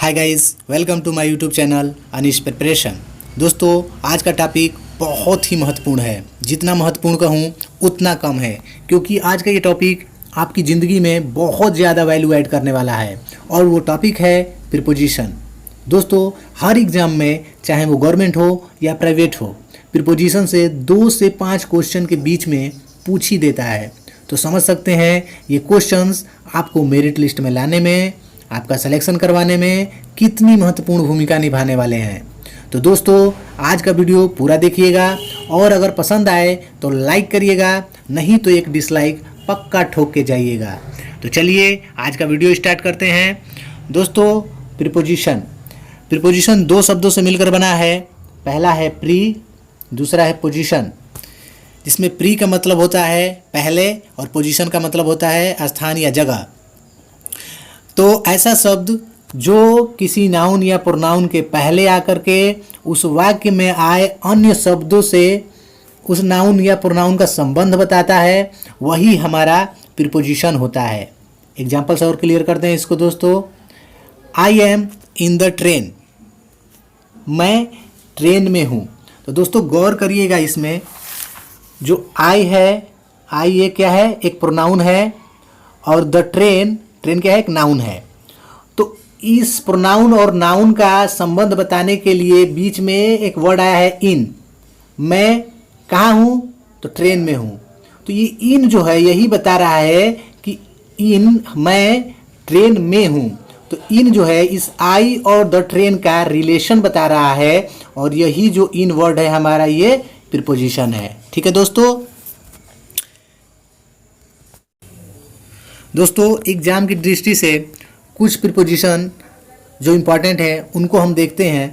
Hi guys, welcome to my YouTube channel Anish preparation. दोस्तों, आज का टॉपिक बहुत ही महत्वपूर्ण है। जितना महत्वपूर्ण कहूँ उतना कम है, क्योंकि आज का ये टॉपिक आपकी ज़िंदगी में बहुत ज़्यादा वैल्यू ऐड करने वाला है और वो टॉपिक है प्रीपोजिशन। दोस्तों, हर एग्ज़ाम में, चाहे वो गवर्नमेंट हो या प्राइवेट हो, प्रीपोजिशन से 2 से 5 क्वेश्चन के बीच में पूछ ही देता है। तो समझ सकते हैं ये क्वेश्चंस आपको मेरिट लिस्ट में लाने में, आपका सिलेक्शन करवाने में कितनी महत्वपूर्ण भूमिका निभाने वाले हैं। तो दोस्तों, आज का वीडियो पूरा देखिएगा और अगर पसंद आए तो लाइक करिएगा, नहीं तो एक डिसलाइक पक्का ठोक के जाइएगा। तो चलिए आज का वीडियो स्टार्ट करते हैं। दोस्तों, प्रीपोजिशन 2 शब्दों से मिलकर बना है। पहला है प्री, दूसरा है पोजीशन, जिसमें प्री का मतलब होता है पहले और पोजीशन का मतलब होता है स्थान या जगह। तो ऐसा शब्द जो किसी नाउन या प्रोनाउन के पहले आकर के उस वाक्य में आए अन्य शब्दों से उस नाउन या प्रोनाउन का संबंध बताता है, वही हमारा प्रीपोजिशन होता है। एग्जाम्पल्स और क्लियर करते हैं इसको। दोस्तों, I am in the train, मैं ट्रेन में हूँ। तो दोस्तों गौर करिएगा, इसमें जो आई है, आई ये क्या है, एक प्रोनाउन है, और द ट्रेन, ट्रेन क्या है, एक नाउन है। तो इस प्रोनाउन और नाउन का संबंध बताने के लिए बीच में एक वर्ड आया है इन। मैं कहाँ हूँ, तो ट्रेन में हूँ। तो ये इन जो है यही बता रहा है कि मैं ट्रेन में हूँ। तो इन जो है इस आई और द ट्रेन का रिलेशन बता रहा है, और यही जो इन वर्ड है हमारा ये प्रीपोजिशन है। ठीक है दोस्तों, एग्जाम की दृष्टि से कुछ प्रीपोजिशन जो इम्पॉर्टेंट है उनको हम देखते हैं।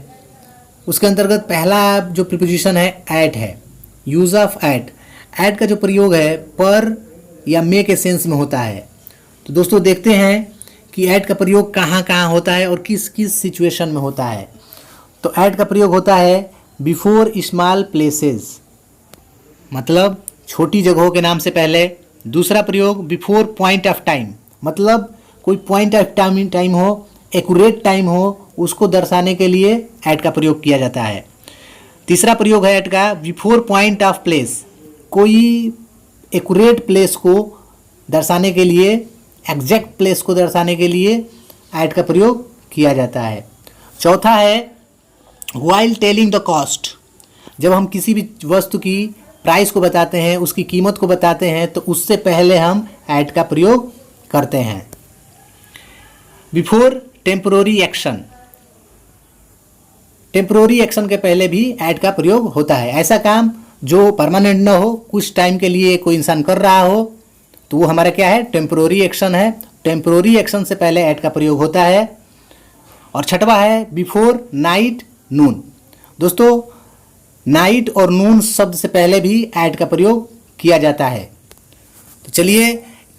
उसके अंतर्गत पहला जो प्रीपोजिशन है एट है। यूज़ ऑफ एट, एट का जो प्रयोग है पर या मे के सेंस में होता है। तो दोस्तों देखते हैं कि एट का प्रयोग कहाँ कहाँ होता है और किस किस सिचुएशन में होता है। तो एट का प्रयोग होता है बिफोर स्मॉल प्लेसेस, मतलब छोटी जगहों के नाम से पहले। दूसरा प्रयोग बिफोर पॉइंट ऑफ टाइम, मतलब कोई पॉइंट ऑफ टाइम हो, एक्यूरेट टाइम हो, उसको दर्शाने के लिए एट का प्रयोग किया जाता है। तीसरा प्रयोग है एट का बिफोर पॉइंट ऑफ प्लेस, कोई एक्यूरेट प्लेस को दर्शाने के लिए, एग्जैक्ट प्लेस को दर्शाने के लिए एट का प्रयोग किया जाता है। चौथा है व्हाइल टेलिंग द कॉस्ट, जब हम किसी भी वस्तु की प्राइस को बताते हैं, उसकी कीमत को बताते हैं, तो उससे पहले हम एट का प्रयोग करते हैं। Before temporary action, temporary action के पहले भी एट का प्रयोग होता है। ऐसा काम जो परमानेंट न हो, कुछ टाइम के लिए कोई इंसान कर रहा हो, तो वो हमारा क्या है, टेम्पररी एक्शन है। टेम्पररी एक्शन से पहले एट का प्रयोग होता है। और छठवा है बिफोर नाइट नून। दोस्तों, नाइट और नून शब्द से पहले भी एट का प्रयोग किया जाता है। तो चलिए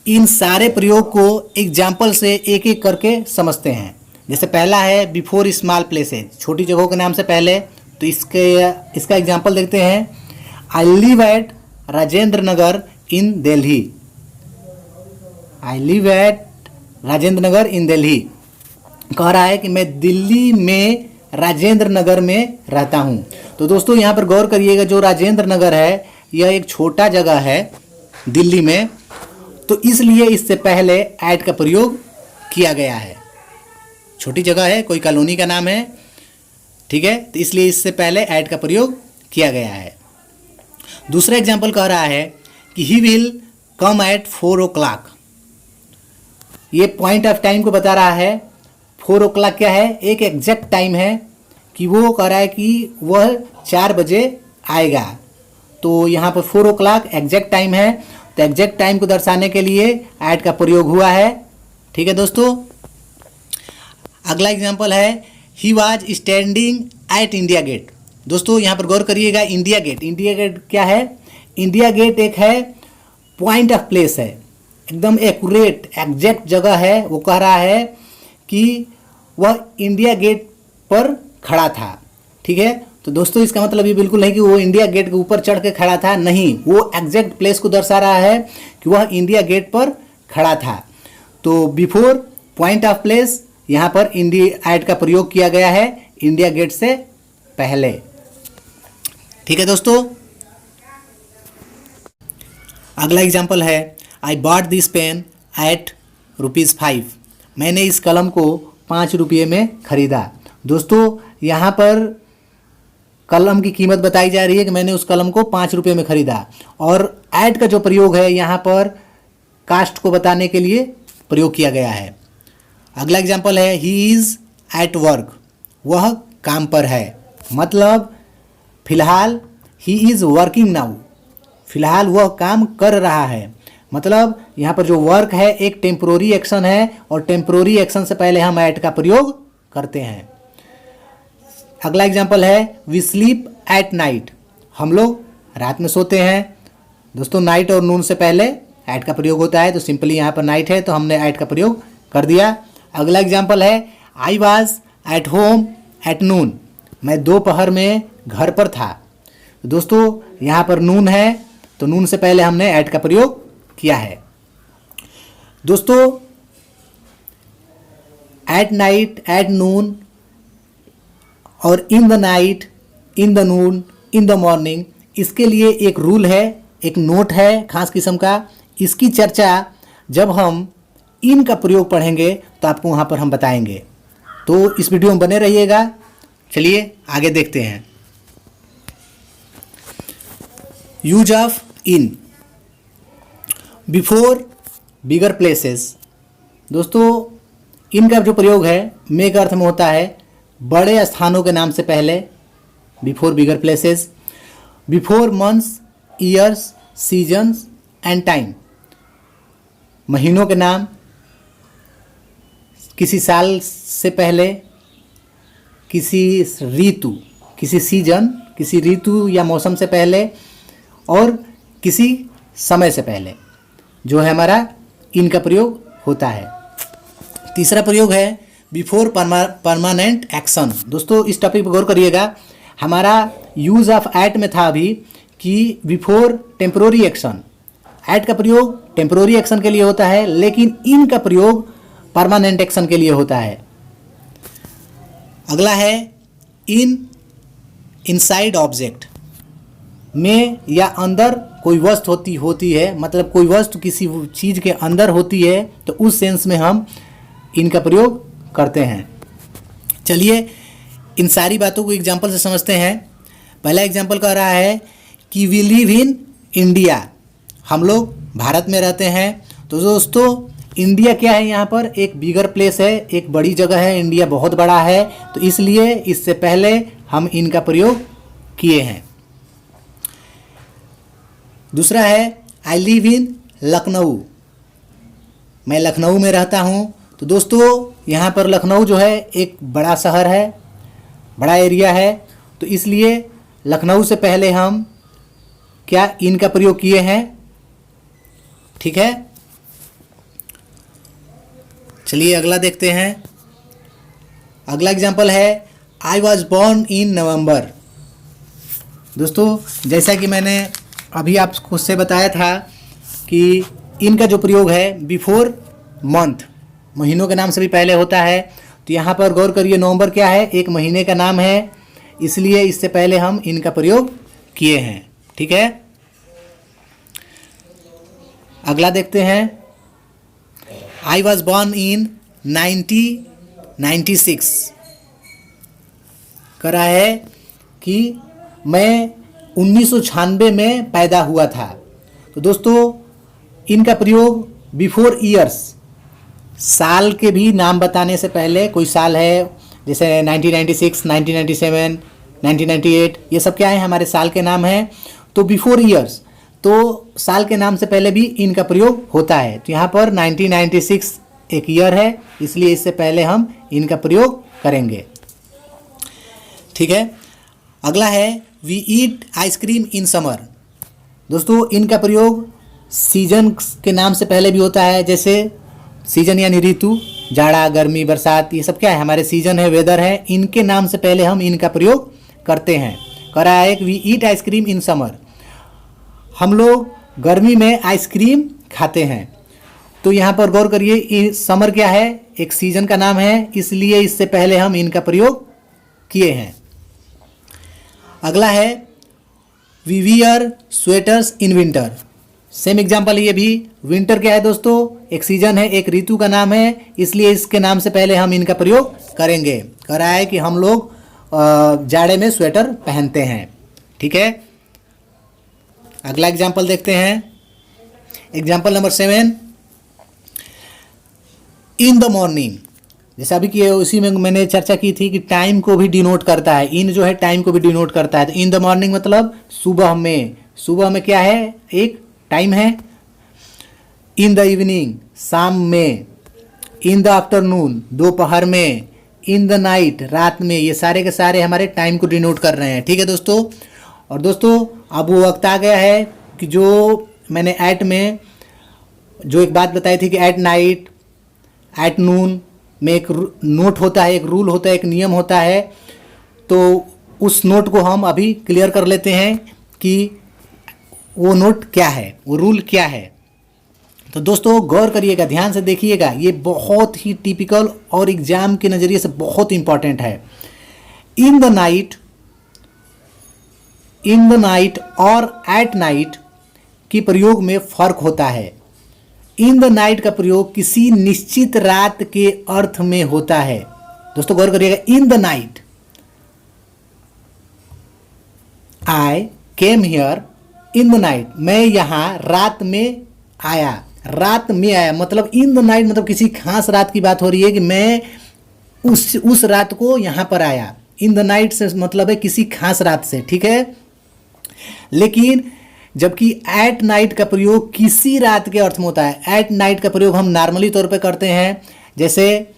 इन सारे प्रयोग को एग्जाम्पल से एक एक करके समझते हैं। जैसे पहला है बिफोर स्मॉल प्लेसेस, छोटी जगहों के नाम से पहले। तो इसका एग्जाम्पल देखते हैं। I live at Rajendra Nagar in Delhi, I live at Rajendra Nagar in Delhi, कह रहा है कि मैं दिल्ली में राजेंद्र नगर में रहता हूँ। तो दोस्तों यहाँ पर गौर करिएगा, जो राजेंद्र नगर है यह एक छोटा जगह है दिल्ली में, तो इसलिए इससे पहले एट का प्रयोग किया गया है। छोटी जगह है, कोई कॉलोनी का नाम है, ठीक है, तो इसलिए इससे पहले एट का प्रयोग किया गया है। दूसरा एग्जाम्पल कह रहा है कि he will come eight 4 o'clock, ये पॉइंट ऑफ टाइम को बता रहा है। 4 o'clock क्या है, एक एग्जैक्ट टाइम है कि वो कह रहा है कि वह 4 बजे आएगा। तो यहाँ पर 4 o'clock एग्जैक्ट टाइम है, तो एग्जैक्ट टाइम को दर्शाने के लिए एट का प्रयोग हुआ है। ठीक है दोस्तों, अगला एग्जाम्पल है he was standing at India Gate. दोस्तों यहाँ पर गौर करिएगा, इंडिया गेट, इंडिया गेट क्या है, इंडिया गेट एक है पॉइंट ऑफ प्लेस है, एकदम एक्यूरेट एग्जैक्ट जगह है। वो कह रहा है कि वह इंडिया गेट पर खड़ा था। ठीक है, तो दोस्तों इसका मतलब ये बिल्कुल नहीं कि वो इंडिया गेट के ऊपर चढ़ के खड़ा था, नहीं, वो एग्जैक्ट प्लेस को दर्शा रहा है कि वह इंडिया गेट पर खड़ा था। तो बिफोर पॉइंट ऑफ प्लेस यहाँ पर इंडिया ऐड का प्रयोग किया गया है इंडिया गेट से पहले। ठीक है दोस्तों, अगला एग्जाम्पल है I bought this pen eight ₹5। मैंने इस कलम को 5 रुपये में खरीदा। दोस्तों यहाँ पर कलम की कीमत बताई जा रही है कि मैंने उस कलम को 5 रुपये में खरीदा, और ऐट का जो प्रयोग है यहाँ पर कास्ट को बताने के लिए प्रयोग किया गया है। अगला एग्जाम्पल है ही इज़ एट वर्क, वह काम पर है। मतलब फिलहाल ही इज़ वर्किंग नाउ, फिलहाल वह काम कर रहा है। मतलब यहाँ पर जो वर्क है एक टेम्पोररी एक्शन है, और टेम्पोररी एक्शन से पहले हम एट का प्रयोग करते हैं। अगला एग्जाम्पल है वी स्लीप एट नाइट, हम लोग रात में सोते हैं। दोस्तों नाइट और नून से पहले एट का प्रयोग होता है, तो सिंपली यहाँ पर नाइट है तो हमने एट का प्रयोग कर दिया। अगला एग्जाम्पल है I was at home at noon, मैं दोपहर में घर पर था। दोस्तों यहाँ पर नून है तो नून से पहले हमने एट का प्रयोग किया है। दोस्तों एट नाइट, एट नून और in the night, in the Noon, in the morning, इसके लिए एक रूल है, एक नोट है खास किस्म का। इसकी चर्चा जब हम इन का प्रयोग पढ़ेंगे तो आपको वहाँ पर हम बताएंगे, तो इस वीडियो में बने रहिएगा। चलिए आगे देखते हैं। Use of in before bigger places. दोस्तों इन का जो प्रयोग है मेक अर्थ में होता है बड़े स्थानों के नाम से पहले, before bigger places, before months, years, seasons and time, महीनों के नाम, किसी साल से पहले, किसी ऋतु, किसी सीजन, किसी ऋतु या मौसम से पहले, और किसी समय से पहले जो है हमारा इनका प्रयोग होता है। तीसरा प्रयोग है बिफोर परमानेंट एक्शन। दोस्तों इस टॉपिक पर गौर करिएगा, हमारा यूज़ ऑफ एट में था अभी कि बिफोर टेम्पोररी एक्शन। एट का प्रयोग टेम्पोररी एक्शन के लिए होता है, लेकिन इन का प्रयोग परमानेंट एक्शन के लिए होता है। अगला है इन इनसाइड ऑब्जेक्ट, में या अंदर कोई वस्तु होती है, मतलब कोई वस्तु किसी चीज़ के अंदर होती है, तो उस सेंस में हम इनका प्रयोग करते हैं। चलिए इन सारी बातों को एग्जाम्पल से समझते हैं। पहला एग्जाम्पल कह रहा है कि वी लिव इन इंडिया, हम लोग भारत में रहते हैं। तो दोस्तों इंडिया क्या है, यहाँ पर एक बिगर प्लेस है, एक बड़ी जगह है, इंडिया बहुत बड़ा है, तो इसलिए इससे पहले हम इनका प्रयोग किए हैं। दूसरा है आई लिव इन लखनऊ, मैं लखनऊ में रहता हूँ। तो दोस्तों यहाँ पर लखनऊ जो है एक बड़ा शहर है, बड़ा एरिया है, तो इसलिए लखनऊ से पहले हम क्या इनका प्रयोग किए हैं। ठीक है, चलिए अगला देखते हैं। अगला एग्जाम्पल है आई वॉज बॉर्न इन नवंबर। दोस्तों जैसा कि मैंने अभी आपको से बताया था कि इनका जो प्रयोग है बिफोर मंथ, महीनों के नाम से भी पहले होता है। तो यहाँ पर गौर करिए, नवंबर क्या है, एक महीने का नाम है, इसलिए इससे पहले हम इनका प्रयोग किए हैं। ठीक है, अगला देखते हैं। आई वॉज बॉर्न इन 1996, करा है कि मैं 1996 में पैदा हुआ था। तो दोस्तों इनका प्रयोग बिफोर ईयर्स, साल के भी नाम बताने से पहले, कोई साल है जैसे 1996, 1997, 1998, ये सब क्या है, हमारे साल के नाम हैं। तो बिफोर ईयर्स, तो साल के नाम से पहले भी इनका प्रयोग होता है। तो यहाँ पर 1996 एक ईयर है, इसलिए इससे पहले हम इनका प्रयोग करेंगे। ठीक है, अगला है we eat ice cream in summer. दोस्तों इनका प्रयोग सीजन के नाम से पहले भी होता है, जैसे सीजन यानी ऋतु, जाड़ा, गर्मी, बरसात, ये सब क्या है, हमारे सीजन है, वेदर है, इनके नाम से पहले हम इनका प्रयोग करते हैं। करा है कि we eat ice cream in summer, हम लोग गर्मी में आइसक्रीम खाते हैं। तो यहाँ पर गौर करिए, समर क्या है, एक सीजन का नाम है, इसलिए इससे पहले हम इनका प्रयोग किए हैं। अगला है we wear sweaters in winter. Same example ये भी, विंटर क्या है दोस्तों, एक सीजन है, एक ऋतु का नाम है, इसलिए इसके नाम से पहले हम इनका प्रयोग करेंगे। कह रहा है कि हम लोग जाड़े में स्वेटर पहनते हैं। ठीक है, अगला एग्जाम्पल देखते हैं। Example number 7, in the morning. जैसा अभी कि उसी में मैंने चर्चा की थी कि टाइम को भी डिनोट करता है, इन जो है टाइम को भी डिनोट करता है। तो इन द मॉर्निंग मतलब सुबह में, सुबह में क्या है, एक टाइम है। इन द इवनिंग शाम में, इन द आफ्टरनून दोपहर में, इन द नाइट रात में, ये सारे के सारे हमारे टाइम को डिनोट कर रहे हैं। ठीक है दोस्तों। और दोस्तों अब वो वक्त आ गया है कि जो मैंने एट में जो एक बात बताई थी कि एट नाइट, एट नून में एक नोट होता है, एक रूल होता है, एक नियम होता है। तो उस नोट को हम अभी क्लियर कर लेते हैं कि वो नोट क्या है, वो रूल क्या है। तो दोस्तों गौर करिएगा, ध्यान से देखिएगा, ये बहुत ही टिपिकल और एग्जाम के नज़रिए से बहुत इंपॉर्टेंट है। इन द नाइट और एट नाइट की प्रयोग में फर्क होता है। इन द नाइट का प्रयोग किसी निश्चित रात के अर्थ में होता है। दोस्तों गौर करिएगा, in the night, I came here in the night, मैं यहाँ रात में आया, रात में आया मतलब इन द नाइट मतलब किसी खास रात की बात हो रही है कि मैं उस रात को यहाँ पर आया। इन द नाइट से मतलब है किसी खास रात से। ठीक है, लेकिन जबकि एट नाइट का प्रयोग किसी रात के अर्थ में होता है। एट नाइट का प्रयोग हम नॉर्मली तौर पे करते हैं, जैसे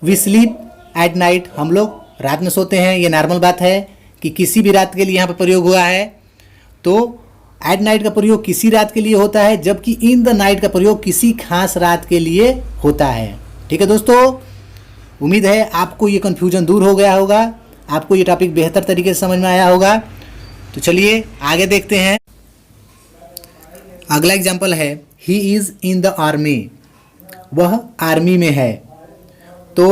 वी स्लीप एट नाइट, हम लोग रात में सोते हैं, ये नॉर्मल बात है कि किसी भी रात के लिए यहाँ पर प्रयोग हुआ है। तो एट नाइट का प्रयोग किसी रात के लिए होता है, जबकि इन द नाइट का प्रयोग किसी खास रात के लिए होता है। ठीक है दोस्तों, उम्मीद है आपको ये कन्फ्यूजन दूर हो गया होगा, आपको ये टॉपिक बेहतर तरीके से समझ में आया होगा। तो चलिए आगे देखते हैं। अगला एग्जाम्पल है, he is in the army, वह आर्मी में है। तो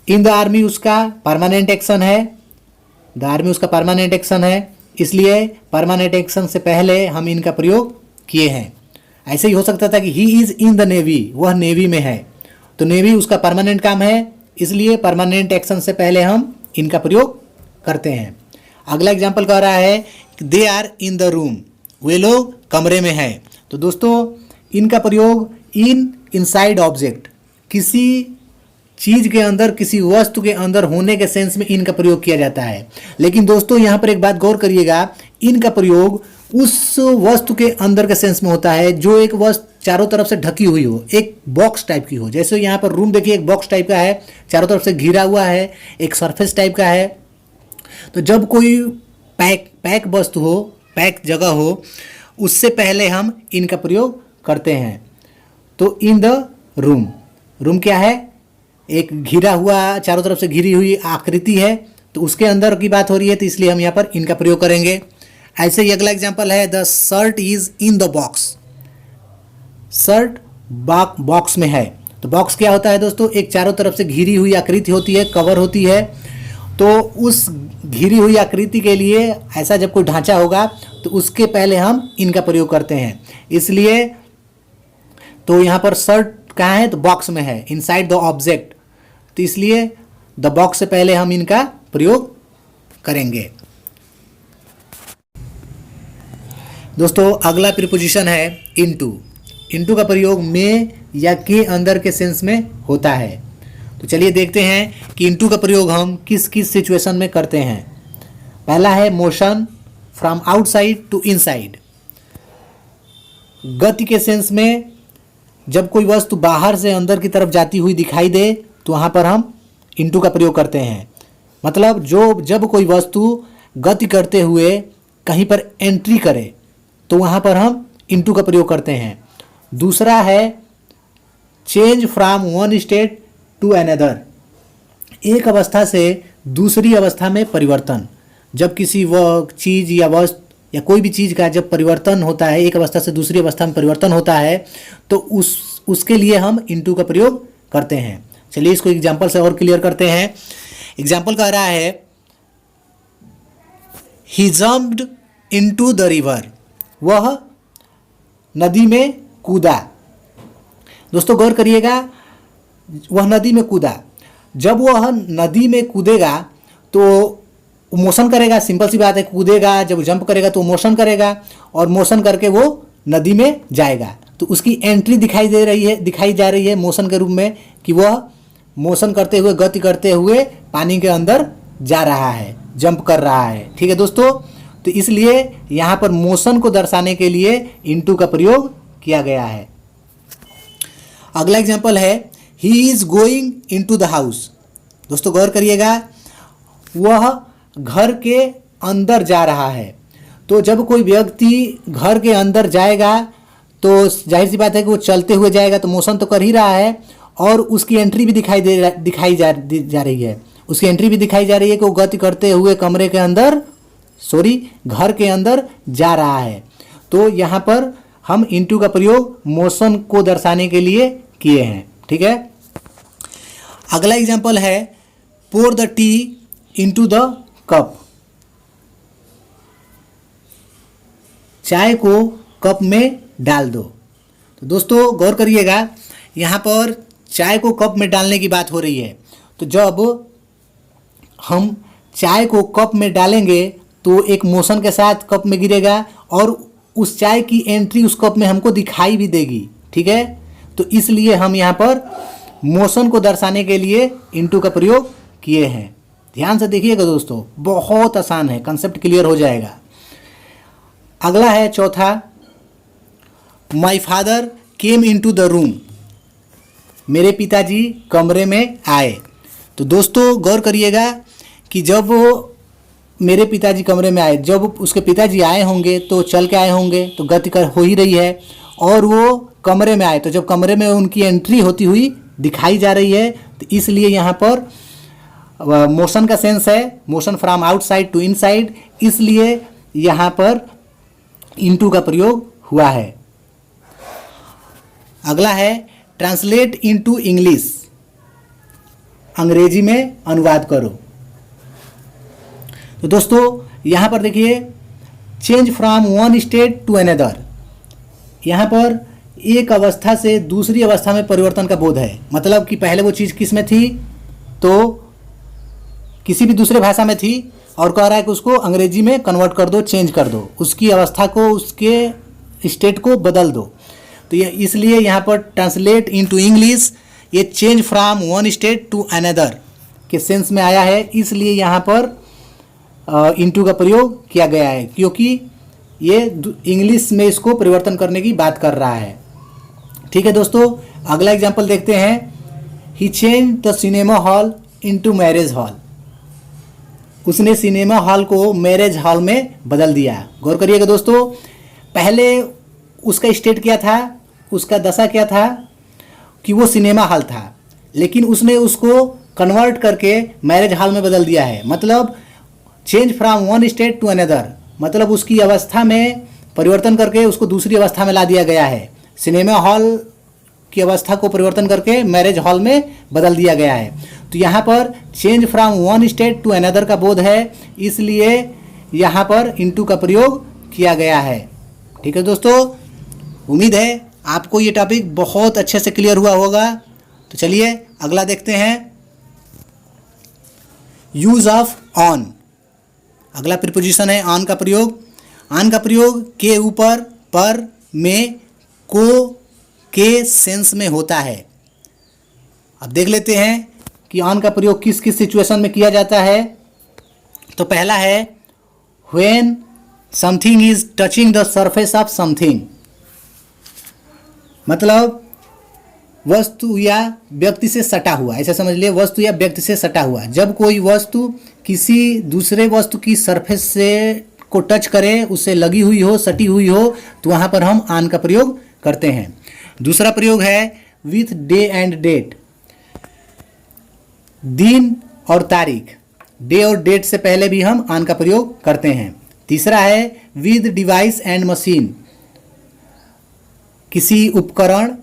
इन द आर्मी उसका परमानेंट एक्शन है, द आर्मी उसका परमानेंट एक्शन है, इसलिए परमानेंट एक्शन से पहले हम इनका प्रयोग किए हैं। ऐसे ही हो सकता था कि he is in the navy, वह नेवी में है, तो नेवी उसका परमानेंट काम है, इसलिए परमानेंट एक्शन से पहले हम इनका प्रयोग करते हैं। अगला एग्जाम्पल कह रहा है they are in the room, वे लोग कमरे में हैं। तो दोस्तों इनका प्रयोग इनसाइड ऑब्जेक्ट, किसी चीज़ के अंदर, किसी वस्तु के अंदर होने के सेंस में इनका प्रयोग किया जाता है। लेकिन दोस्तों यहाँ पर एक बात गौर करिएगा, इनका प्रयोग उस वस्तु के अंदर के सेंस में होता है जो एक वस्तु चारों तरफ से ढकी हुई हो, एक बॉक्स टाइप की हो। जैसे यहाँ पर रूम देखिए, एक बॉक्स टाइप का है, चारों तरफ से घिरा हुआ है, एक सरफेस टाइप का है। तो जब कोई पैक वस्तु हो, पैक जगह हो, उससे पहले हम इनका प्रयोग करते हैं। तो इन द रूम, रूम क्या है, एक घिरा हुआ, चारों तरफ से घिरी हुई आकृति है, तो उसके अंदर की बात हो रही है, तो इसलिए हम यहाँ पर इनका प्रयोग करेंगे। ऐसे ही अगला एग्जाम्पल है the shirt is in the box, shirt box में है। तो बॉक्स क्या होता है दोस्तों, एक चारों तरफ से घिरी हुई आकृति होती है, कवर होती है। तो उस घिरी हुई आकृति के लिए ऐसा जब कोई ढांचा होगा तो उसके पहले हम इनका प्रयोग करते हैं, इसलिए तो यहाँ पर शर्ट कहाँ है, तो बॉक्स में है, इनसाइड द ऑब्जेक्ट, तो इसलिए द बॉक्स से पहले हम इनका प्रयोग करेंगे। दोस्तों अगला प्रीपोजिशन है इनटू। इनटू का प्रयोग में या के अंदर के सेंस में होता है। तो चलिए देखते हैं कि इनटू का प्रयोग हम किस किस सिचुएशन में करते हैं। पहला है motion from outside to inside, गति के सेंस में जब कोई वस्तु बाहर से अंदर की तरफ जाती हुई दिखाई दे तो वहाँ पर हम इनटू का प्रयोग करते हैं। मतलब जब कोई वस्तु गति करते हुए कहीं पर एंट्री करे तो वहाँ पर हम इनटू का प्रयोग करते हैं। दूसरा है change from one state to another, एक अवस्था से दूसरी अवस्था में परिवर्तन। जब किसी चीज़ या वस्तु या कोई भी चीज़ का जब परिवर्तन होता है, एक अवस्था से दूसरी अवस्था में परिवर्तन होता है, तो उसके लिए हम इनटू का प्रयोग करते हैं। चलिए इसको एग्जाम्पल से और क्लियर करते हैं। एग्जाम्पल कह रहा है ही जम्प्ड इनटू द रिवर, वह नदी में कूदा। दोस्तों गौर करिएगा, वह नदी में कूदा। जब वह नदी में कूदेगा तो मोशन करेगा, सिंपल सी बात है, कूदेगा, जब जंप करेगा तो मोशन करेगा और मोशन करके वो नदी में जाएगा। तो उसकी एंट्री दिखाई जा रही है मोशन के रूप में, कि वह मोशन करते हुए, गति करते हुए पानी के अंदर जा रहा है, जंप कर रहा है। ठीक है दोस्तों, तो इसलिए यहाँ पर मोशन को दर्शाने के लिए इनटू का प्रयोग किया गया है। अगला एग्जाम्पल है he is going into the house. दोस्तों गौर करिएगा, वह घर के अंदर जा रहा है। तो जब कोई व्यक्ति घर के अंदर जाएगा तो जाहिर सी बात है कि वो चलते हुए जाएगा, तो मोशन तो कर ही रहा है और उसकी एंट्री भी दिखाई जा रही है। उसकी एंट्री भी दिखाई जा रही है कि वो गति करते हुए घर के अंदर जा रहा है। तो यहाँ पर हम इनटू का प्रयोग मोशन को दर्शाने के लिए किए हैं। ठीक है, अगला एग्जाम्पल है pour the tea into the cup. चाय को कप में डाल दो। तो दोस्तों गौर करिएगा, यहाँ पर चाय को कप में डालने की बात हो रही है। तो जब हम चाय को कप में डालेंगे तो एक मोशन के साथ कप में गिरेगा और उस चाय की एंट्री उस कप में हमको दिखाई भी देगी। ठीक है, तो इसलिए हम यहाँ पर मोशन को दर्शाने के लिए इनटू का प्रयोग किए हैं। ध्यान से देखिएगा दोस्तों, बहुत आसान है, कंसेप्ट क्लियर हो जाएगा। अगला है चौथा, my father came into the room. मेरे पिताजी कमरे में आए। तो दोस्तों गौर करिएगा कि जब मेरे पिताजी कमरे में आए, जब उसके पिताजी आए होंगे तो चल के आए होंगे, तो गति कर हो ही रही है, और वो कमरे में आए, तो जब कमरे में उनकी एंट्री होती हुई दिखाई जा रही है, तो इसलिए यहाँ पर मोशन का सेंस है, motion from outside to inside, इसलिए यहाँ पर इनटू का प्रयोग हुआ है। अगला है ट्रांसलेट इनटू इंग्लिश। अंग्रेजी में अनुवाद करो। तो दोस्तों यहाँ पर देखिए, change from one state to another. यहाँ पर एक अवस्था से दूसरी अवस्था में परिवर्तन का बोध है। मतलब कि पहले वो चीज़ किस में थी, तो किसी भी दूसरे भाषा में थी, और कह रहा है कि उसको अंग्रेजी में कन्वर्ट कर दो, चेंज कर दो, उसकी अवस्था को, उसके स्टेट को बदल दो। तो ये इसलिए यहाँ पर ट्रांसलेट इनटू इंग्लिश, ये change from one state to another के सेंस में आया है, इसलिए यहाँ पर इनटू का प्रयोग किया गया है, क्योंकि ये इंग्लिश में इसको परिवर्तन करने की बात कर रहा है। ठीक है दोस्तों, अगला एग्जाम्पल देखते हैं, he change the cinema hall into marriage hall. उसने सिनेमा हॉल को मैरिज हॉल में बदल दिया। गौर करिएगा दोस्तों, पहले उसका स्टेट क्या था, उसका दशा क्या था कि वो सिनेमा हॉल था, लेकिन उसने उसको कन्वर्ट करके मैरिज हॉल में बदल दिया है। मतलब change from one state to another, मतलब उसकी अवस्था में परिवर्तन करके उसको दूसरी अवस्था में ला दिया गया है। सिनेमा हॉल की अवस्था को परिवर्तन करके मैरिज हॉल में बदल दिया गया है। तो यहाँ पर change from one state to another का बोध है, इसलिए यहाँ पर इनटू का प्रयोग किया गया है। ठीक है दोस्तों, उम्मीद है आपको ये टॉपिक बहुत अच्छे से क्लियर हुआ होगा। तो चलिए अगला देखते हैं, यूज ऑफ ऑन। अगला प्रीपोजिशन है ऑन का प्रयोग। ऑन का प्रयोग के ऊपर, पर, में, को, के सेंस में होता है। अब देख लेते हैं कि ऑन का प्रयोग किस किस सिचुएशन में किया जाता है। तो पहला है when something is touching the surface of something. मतलब वस्तु या व्यक्ति से सटा हुआ, ऐसा समझ लिए, वस्तु या व्यक्ति से सटा हुआ। जब कोई वस्तु किसी दूसरे वस्तु की सरफेस से को टच करे, उससे लगी हुई हो, सटी हुई हो, तो वहाँ पर हम ऑन का प्रयोग करते हैं। दूसरा प्रयोग है विथ डे एंड डेट। दिन और तारीख, डे और डेट से पहले भी हम ऑन का प्रयोग करते हैं। तीसरा है विद डिवाइस एंड मशीन, किसी उपकरण,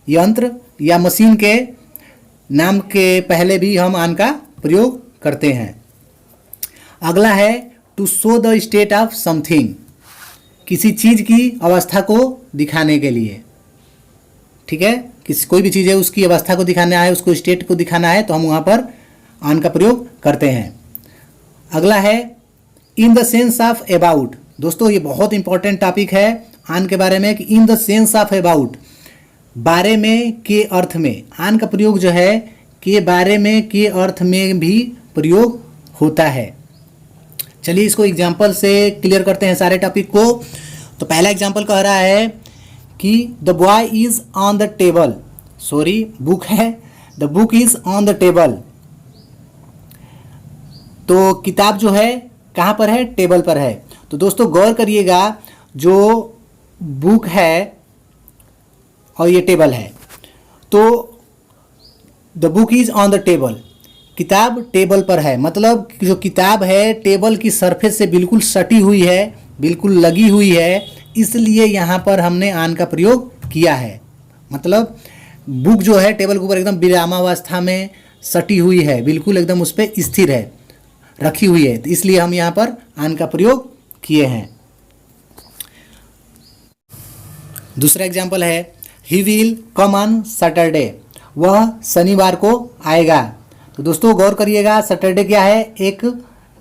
यंत्र या मशीन के नाम के पहले भी हम आन का प्रयोग करते हैं। अगला है to show the state of something, किसी चीज़ की अवस्था को दिखाने के लिए। ठीक है, कोई भी चीज़ है उसकी अवस्था को दिखाना है, उसको स्टेट को दिखाना है, तो हम वहाँ पर आन का प्रयोग करते हैं। अगला है in the sense of about. दोस्तों ये बहुत इंपॉर्टेंट टॉपिक है आन के बारे में कि in the sense of about, बारे में के अर्थ में। आन का प्रयोग जो है के बारे में के अर्थ में भी प्रयोग होता है। चलिए इसको एग्जाम्पल से क्लियर करते हैं सारे टॉपिक को। तो पहला एग्जाम्पल कह रहा है कि the boy is on the table, sorry book है, the book is on the table. तो किताब जो है कहाँ पर है, टेबल पर है। तो दोस्तों गौर करिएगा, जो बुक है और ये टेबल है, तो the book is on the table, किताब टेबल पर है, मतलब जो किताब है टेबल की सरफेस से बिल्कुल सटी हुई है, बिल्कुल लगी हुई है, इसलिए यहाँ पर हमने आन का प्रयोग किया है। मतलब बुक जो है टेबल के ऊपर एकदम विरामावस्था में सटी हुई है, बिल्कुल एकदम उस पर स्थिर है, रखी हुई है, तो इसलिए हम यहाँ पर आन का प्रयोग किए हैं। दूसरा एग्जाम्पल है he will come on Saturday, वह शनिवार को आएगा। तो दोस्तों गौर करिएगा, सैटरडे क्या है, एक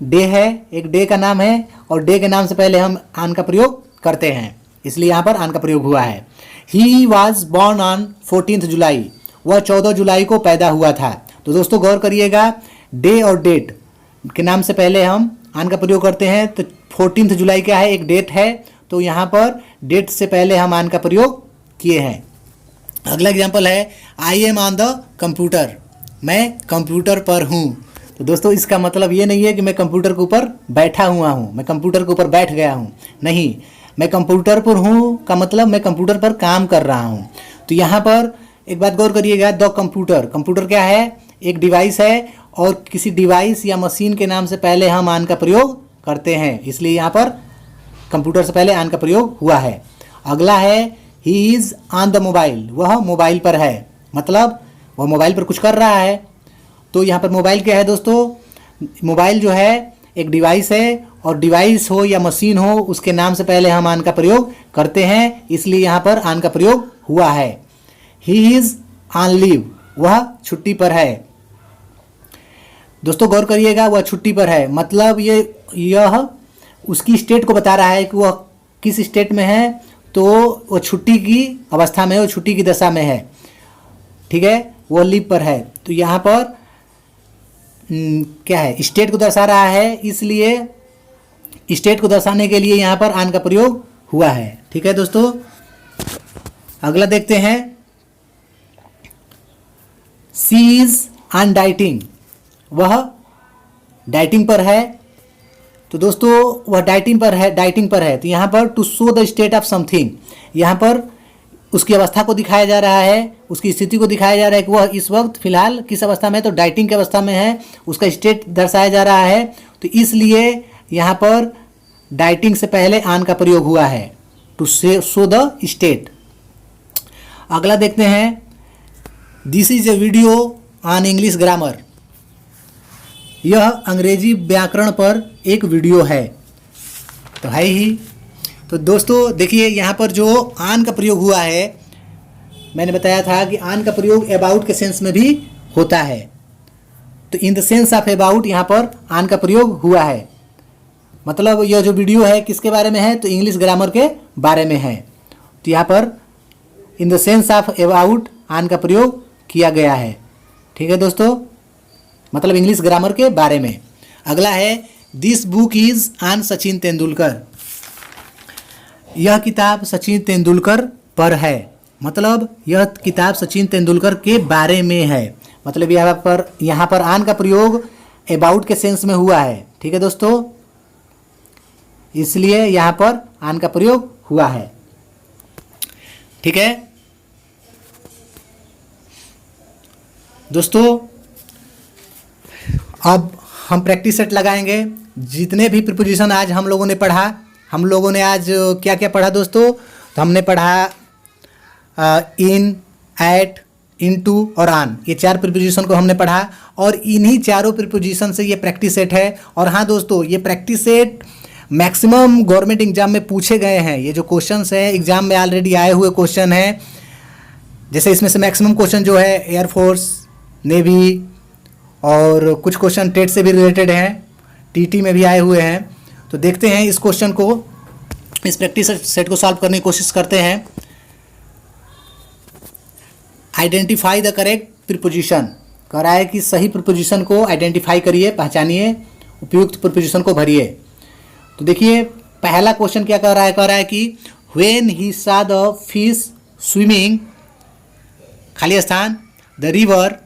डे है, एक डे का नाम है, और डे के नाम से पहले हम आन का प्रयोग करते हैं, इसलिए यहाँ पर आन का प्रयोग हुआ है। ही वॉज बॉर्न ऑन 14 जुलाई, वह 14 जुलाई को पैदा हुआ था। तो दोस्तों गौर करिएगा, डे और डेट के नाम से पहले हम आन का प्रयोग करते हैं। तो 14 जुलाई क्या है, एक डेट है, तो यहाँ पर डेट से पहले हम आन का प्रयोग किए हैं। अगला एग्जाम्पल है I am on the computer, मैं कंप्यूटर पर हूँ। तो दोस्तों इसका मतलब ये नहीं है कि मैं कंप्यूटर के ऊपर बैठा हुआ हूँ, मैं कंप्यूटर के ऊपर बैठ गया हूँ, नहीं, मैं कंप्यूटर पर हूँ का मतलब मैं कंप्यूटर पर काम कर रहा हूँ। तो यहाँ पर एक बात गौर करिएगा, द कंप्यूटर, कंप्यूटर क्या है, एक डिवाइस है, और किसी डिवाइस या मशीन के नाम से पहले हम आन का प्रयोग करते हैं, इसलिए यहाँ पर कंप्यूटर से पहले आन का प्रयोग हुआ है। अगला है he is on the mobile, वह मोबाइल पर है, मतलब वह मोबाइल पर कुछ कर रहा है। तो यहाँ पर मोबाइल क्या है दोस्तों, मोबाइल जो है एक डिवाइस है, और डिवाइस हो या मशीन हो उसके नाम से पहले हम आन का प्रयोग करते हैं, इसलिए यहाँ पर आन का प्रयोग हुआ है। ही इज़ ऑन लीव, वह छुट्टी पर है। दोस्तों गौर करिएगा, वह छुट्टी पर है, मतलब यह उसकी स्टेट को बता रहा है कि वह किस स्टेट में है, तो वो छुट्टी की अवस्था में है, वो छुट्टी की दशा में है। ठीक है, वो लीव पर है। तो यहाँ पर क्या है, स्टेट को दर्शा रहा है, इसलिए स्टेट को दर्शाने के लिए यहाँ पर आन का प्रयोग हुआ है। ठीक है दोस्तों, अगला देखते हैं सी इज ऑन डाइटिंग, वह डाइटिंग पर है। तो दोस्तों वह डाइटिंग पर है, तो यहाँ पर to show the state of something, यहाँ पर उसकी अवस्था को दिखाया जा रहा है, उसकी स्थिति को दिखाया जा रहा है कि वह इस वक्त फिलहाल किस अवस्था में है, तो डाइटिंग की अवस्था में है, उसका स्टेट दर्शाया जा रहा है। तो इसलिए यहाँ पर डाइटिंग से पहले आन का प्रयोग हुआ है, टू शो द स्टेट। अगला देखते हैं this is a video on English grammar, यह अंग्रेजी व्याकरण पर एक वीडियो है। तो है ही। तो दोस्तों देखिए यहाँ पर जो आन का प्रयोग हुआ है, मैंने बताया था कि आन का प्रयोग अबाउट के सेंस में भी होता है। तो in the sense of about यहाँ पर आन का प्रयोग हुआ है, मतलब यह जो वीडियो है किसके बारे में है, तो इंग्लिश ग्रामर के बारे में है। तो यहाँ पर in the sense of about आन का प्रयोग किया गया है। ठीक है दोस्तों, मतलब इंग्लिश ग्रामर के बारे में। अगला है this book is on Sachin Tendulkar, यह किताब सचिन तेंदुलकर पर है, मतलब यह किताब सचिन तेंदुलकर के बारे में है, मतलब यहाँ पर आन का प्रयोग अबाउट के सेंस में हुआ है। ठीक है दोस्तों, इसलिए यहाँ पर आन का प्रयोग हुआ है। ठीक है दोस्तों, अब हम प्रैक्टिस सेट लगाएंगे। जितने भी प्रीपोजिशन आज हम लोगों ने पढ़ा, हम लोगों ने आज क्या क्या पढ़ा दोस्तों? तो हमने पढ़ा इन, एट, इनटू और ऑन, ये 4 प्रीपोजिशन को हमने पढ़ा और इन्हीं चारों प्रीपोजिशन से ये प्रैक्टिस सेट है। और हाँ दोस्तों, ये practice set maximum government exam में पूछे गए हैं। ये जो क्वेश्चंस हैं एग्जाम में ऑलरेडी आए हुए क्वेश्चन हैं। जैसे इसमें से मैक्सिमम क्वेश्चन जो है एयरफोर्स, नेवी और कुछ क्वेश्चन टेट से भी रिलेटेड हैं, टीटी में भी आए हुए हैं। तो देखते हैं इस क्वेश्चन को, इस प्रैक्टिस सेट को सॉल्व करने की कोशिश करते हैं। आइडेंटिफाई द करेक्ट प्रीपोजिशन, कह रहा है कि सही प्रीपोजिशन को आइडेंटिफाई करिए, पहचानिए, उपयुक्त प्रीपोजिशन को भरिए। तो देखिए पहला क्वेश्चन क्या कह रहा है कि when he saw the fish swimming, खाली स्थान, the river,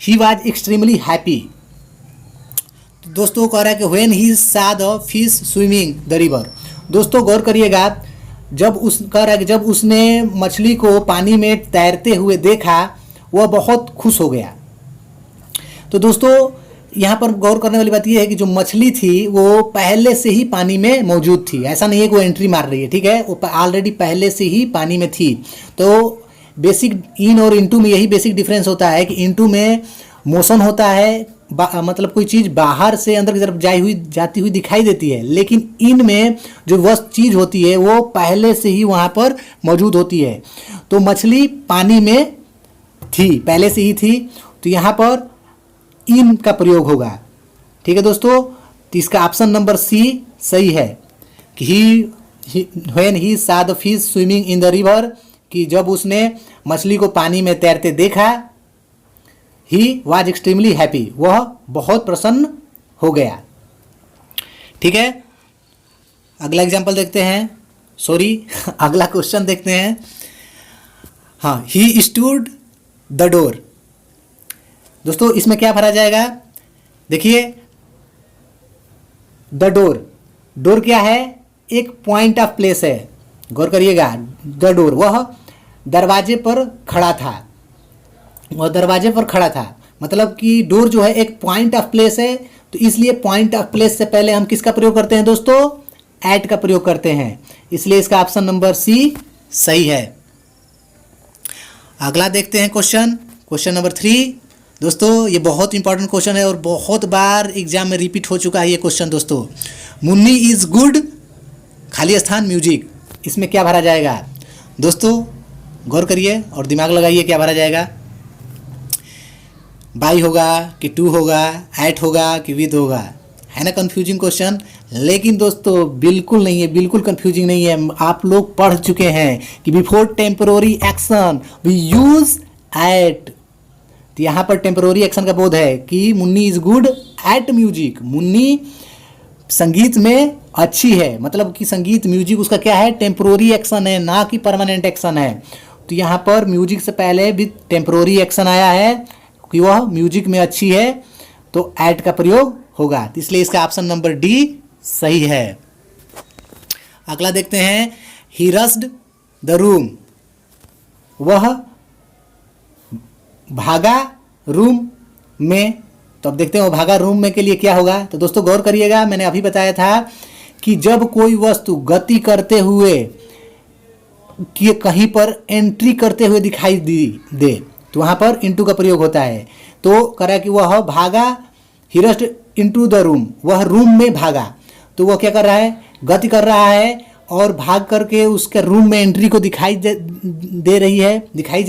he was extremely happy. तो दोस्तों कह रहा है कि when he saw the fish swimming the river. दोस्तों गौर करिएगा, जब उसने मछली को पानी में तैरते हुए देखा वह बहुत खुश हो गया। तो दोस्तों यहाँ पर गौर करने वाली बात यह है कि जो मछली थी वो पहले से ही पानी में मौजूद थी, ऐसा नहीं है कि वो एंट्री मार रही है, ठीक है, वो ऑलरेडी पहले से ही पानी में थी। तो बेसिक इन और इनटू में यही बेसिक डिफरेंस होता है कि इनटू में मोशन होता है, मतलब कोई चीज़ बाहर से अंदर की तरफ जाती हुई दिखाई देती है, लेकिन इन में जो वह चीज़ होती है वो पहले से ही वहाँ पर मौजूद होती है। तो मछली पानी में थी, पहले से ही थी, तो यहाँ पर इन का प्रयोग होगा, ठीक है दोस्तों। तो इसका ऑप्शन नंबर सी सही है कि when he saw the fish swimming in the river, कि जब उसने मछली को पानी में तैरते देखा, ही वाज एक्सट्रीमली हैप्पी, वह बहुत प्रसन्न हो गया, ठीक है। अगला एग्जाम्पल देखते हैं, अगला क्वेश्चन देखते हैं। हाँ, ही स्टूड द डोर। दोस्तों इसमें क्या भरा जाएगा? देखिए द डोर क्या है? एक पॉइंट ऑफ प्लेस है, गौर करिएगा। द डोर, वह दरवाजे पर खड़ा था, मतलब कि डोर जो है एक पॉइंट ऑफ प्लेस है, तो इसलिए पॉइंट ऑफ प्लेस से पहले हम किसका प्रयोग करते हैं दोस्तों? एट का प्रयोग करते हैं, इसलिए इसका ऑप्शन नंबर सी सही है। अगला देखते हैं क्वेश्चन नंबर 3। दोस्तों ये बहुत इंपॉर्टेंट क्वेश्चन है और बहुत बार एग्जाम में रिपीट हो चुका है ये क्वेश्चन दोस्तों। मुन्नी इज गुड, खाली स्थान, म्यूजिक, इसमें क्या भरा जाएगा? दोस्तों गौर करिए और दिमाग लगाइए, क्या भरा जाएगा? बाई होगा कि टू होगा, एट होगा कि विद होगा, है ना कंफ्यूजिंग क्वेश्चन। लेकिन दोस्तों बिल्कुल नहीं है, बिल्कुल कंफ्यूजिंग नहीं है। आप लोग पढ़ चुके हैं कि before temporary action we use at. तो यहाँ पर टेम्पररी एक्शन का बोध है कि Munni is good at music, Munni संगीत में अच्छी है, मतलब कि संगीत म्यूजिक उसका क्या है? टेम्पररी एक्शन है, ना कि परमानेंट एक्शन है। तो यहाँ पर म्यूजिक से पहले भी टेम्पररी एक्शन आया है कि वह म्यूजिक में अच्छी है, तो एट का प्रयोग होगा, तो इसलिए इसका ऑप्शन नंबर डी सही है। अगला देखते हैं, ही रस्ड द रूम, वह भागा रूम में। तो अब देखते हैं वो भागा रूम में के लिए क्या होगा। तो दोस्तों गौर करिएगा, मैंने अभी बताया था कि जब कोई वस्तु गति करते हुए कि कहीं पर एंट्री करते हुए दिखाई दे तो वहाँ पर इनटू का प्रयोग होता है। तो करा कि वह भागा, ही रस्ड इनटू द रूम, वह रूम में भागा, तो वह क्या कर रहा है? गति कर रहा है और भाग करके उसके रूम में एंट्री को दिखाई जा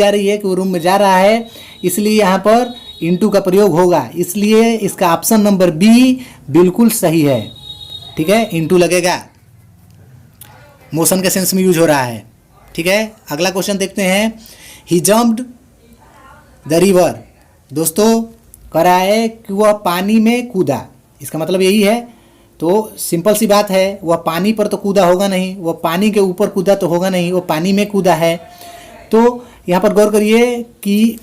रही है कि वो रूम में जा रहा है, इसलिए यहाँ पर इनटू का प्रयोग होगा, इसलिए इसका ऑप्शन नंबर बी बिल्कुल सही है, ठीक है। इनटू लगेगा, मोशन के सेंस में यूज हो रहा है, ठीक है। अगला क्वेश्चन देखते हैं, ही जम्प्ड द रिवर। दोस्तों कह रहा है कि वह पानी में कूदा, इसका मतलब यही है। तो सिंपल सी बात है, वह पानी पर तो कूदा होगा नहीं, वह पानी के ऊपर कूदा तो होगा नहीं, वो पानी में कूदा है। तो यहाँ पर गौर करिए कि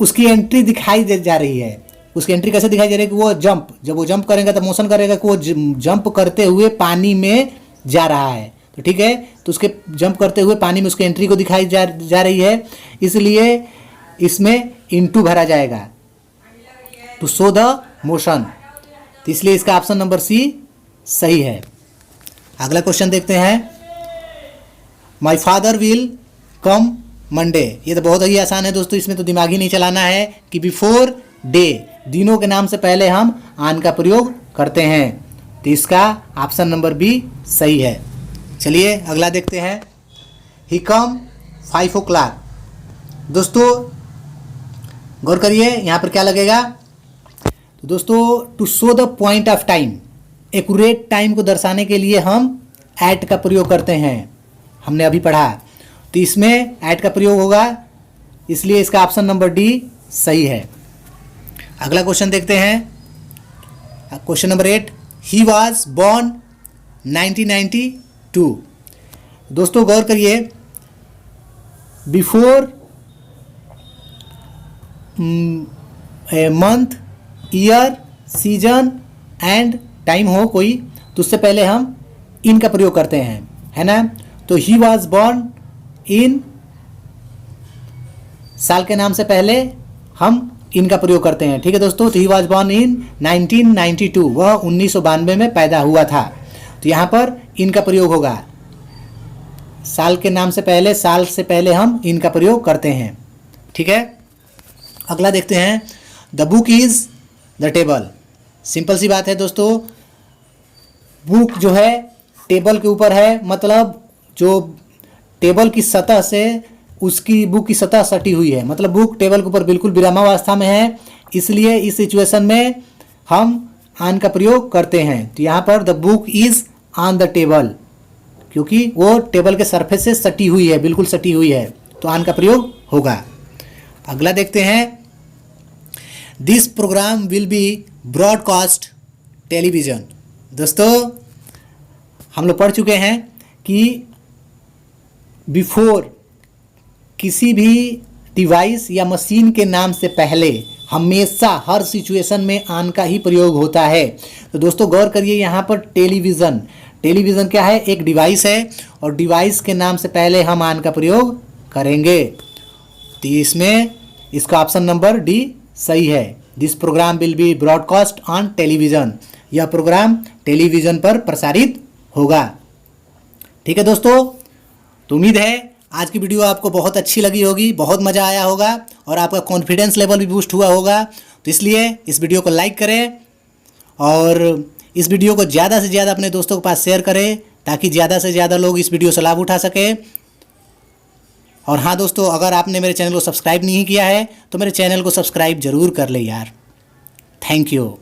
उसकी एंट्री दिखाई जा रही है। उसकी एंट्री कैसे दिखाई दे रही है? कि वो जब वो जंप करेगा तो मोशन करेगा कि वो जंप करते हुए पानी में जा रहा है, तो ठीक है। तो उसके जंप करते हुए पानी में उसकी एंट्री को दिखाई जा रही है, इसलिए इसमें इनटू भरा जाएगा, टू शो द मोशन, तो इसलिए इसका ऑप्शन नंबर सी सही है। अगला क्वेश्चन देखते हैं। My father will come Monday. ये तो बहुत ही आसान है दोस्तों, इसमें तो दिमाग ही नहीं चलाना है कि बिफोर डे, दिनों के नाम से पहले हम आन का प्रयोग करते हैं, तो इसका ऑप्शन नंबर बी सही है। चलिए अगला देखते हैं। ही कम 5 o'clock। दोस्तों गौर करिए यहाँ पर क्या लगेगा। तो दोस्तों to show the point of time, accurate time को दर्शाने के लिए हम एट का प्रयोग करते हैं, हमने अभी पढ़ा। तो इसमें एट का प्रयोग होगा, इसलिए इसका ऑप्शन नंबर डी सही है। अगला क्वेश्चन देखते हैं। Question number 8। He was born 1992। दोस्तों गौर करिए, before month, year, season and time हो कोई, तो उससे पहले हम इन का प्रयोग करते हैं, है ना। तो ही वॉज बॉर्न इन, साल के नाम से पहले हम इन का प्रयोग करते हैं, ठीक है दोस्तों। तो ही वॉज बॉर्न इन 1992, वह 1992 में पैदा हुआ था। तो यहाँ पर इन का प्रयोग होगा, साल के नाम से पहले, साल से पहले हम इन का प्रयोग करते हैं, ठीक है। अगला देखते हैं। The book is the table. Simple सी बात है दोस्तों, बुक जो है टेबल के ऊपर है, मतलब जो टेबल की सतह से उसकी बुक की सतह सटी हुई है, मतलब बुक टेबल के ऊपर बिल्कुल विरामावस्था में है, इसलिए इस सिचुएशन में हम ऑन का प्रयोग करते हैं। तो यहाँ पर the book is on the table, क्योंकि वो टेबल के सरफेस से सटी हुई है, बिल्कुल सटी हुई है, तो ऑन का प्रयोग होगा। अगला देखते हैं। This program will be broadcast television. दोस्तों हम लोग पढ़ चुके हैं कि बिफोर किसी भी डिवाइस या मशीन के नाम से पहले हमेशा हर सिचुएशन में ऑन का ही प्रयोग होता है। तो दोस्तों गौर करिए, यहाँ पर टेलीविज़न, टेलीविज़न क्या है, एक डिवाइस है, और डिवाइस के नाम से पहले हम ऑन का प्रयोग करेंगे, तो इसमें इसका ऑप्शन नंबर डी सही है। This program will be broadcast on television, यह प्रोग्राम टेलीविज़न पर प्रसारित होगा, ठीक है दोस्तों। तो उम्मीद है आज की वीडियो आपको बहुत अच्छी लगी होगी, बहुत मज़ा आया होगा और आपका कॉन्फिडेंस लेवल भी बूस्ट हुआ होगा। तो इसलिए इस वीडियो को लाइक करें और इस वीडियो को ज़्यादा से ज़्यादा अपने दोस्तों के पास शेयर करें, ताकि ज़्यादा से ज़्यादा लोग इस वीडियो से लाभ उठा सकें। और हाँ दोस्तों, अगर आपने मेरे चैनल को सब्सक्राइब नहीं किया है तो मेरे चैनल को सब्सक्राइब ज़रूर कर ले यार। Thank you.